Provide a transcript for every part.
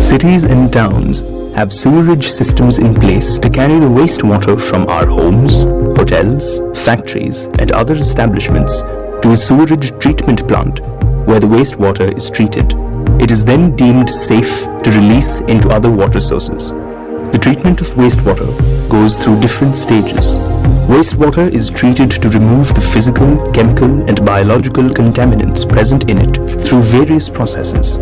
Cities and towns have sewerage systems in place to carry the wastewater from our homes, hotels, factories, and other establishments to a sewerage treatment plant where the wastewater is treated. It is then deemed safe to release into other water sources. The treatment of wastewater goes through different stages. Wastewater is treated to remove the physical, chemical, and biological contaminants present in it through various processes.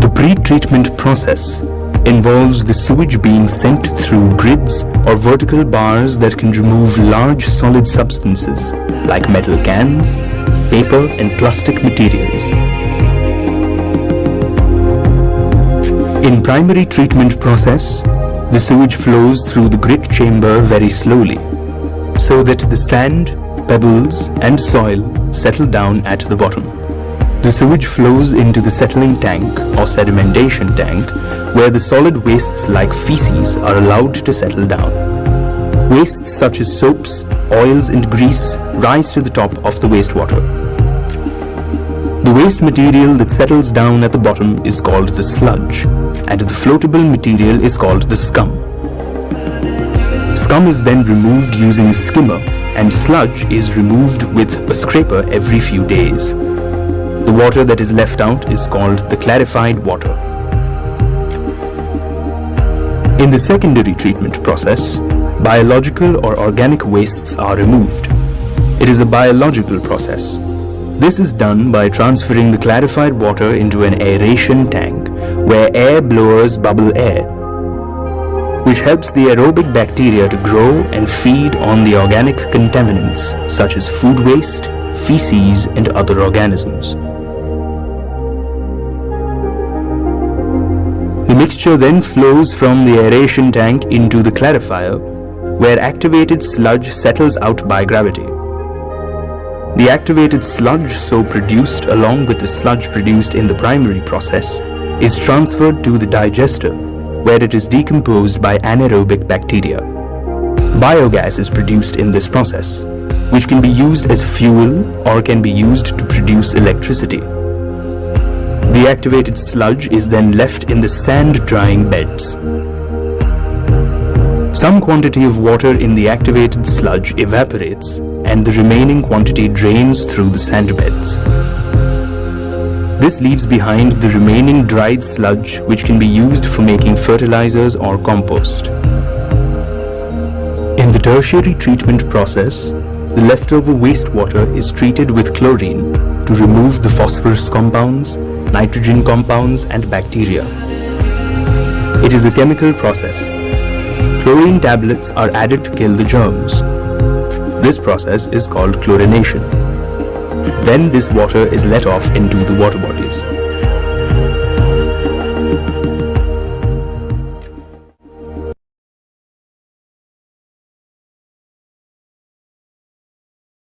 The pre-treatment process involves the sewage being sent through grids or vertical bars that can remove large solid substances like metal cans, paper, and plastic materials. In primary treatment process, the sewage flows through the grit chamber very slowly, so that the sand, pebbles, and soil settle down at the bottom. The sewage flows into the settling tank or sedimentation tank, where the solid wastes like feces are allowed to settle down. Wastes such as soaps, oils, and grease rise to the top of the wastewater. The waste material that settles down at the bottom is called the sludge, and the floatable material is called the scum. Scum is then removed using a skimmer, and sludge is removed with a scraper every few days. The water that is left out is called the clarified water. In the secondary treatment process, biological or organic wastes are removed. It is a biological process. This is done by transferring the clarified water into an aeration tank where air blowers bubble air, which helps the aerobic bacteria to grow and feed on the organic contaminants such as food waste, feces, and other organisms. The mixture then flows from the aeration tank into the clarifier, where activated sludge settles out by gravity. The activated sludge so produced along with the sludge produced in the primary process is transferred to the digester, where it is decomposed by anaerobic bacteria. Biogas is produced in this process, which can be used as fuel or can be used to produce electricity. The activated sludge is then left in the sand drying beds. Some quantity of water in the activated sludge evaporates, and the remaining quantity drains through the sand beds. This leaves behind the remaining dried sludge, which can be used for making fertilizers or compost. In the tertiary treatment process, the leftover wastewater is treated with chlorine to remove the phosphorus compounds, nitrogen compounds, and bacteria. It is a chemical process. Chlorine tablets are added to kill the germs. This process is called chlorination. Then this water is let off into the water bodies.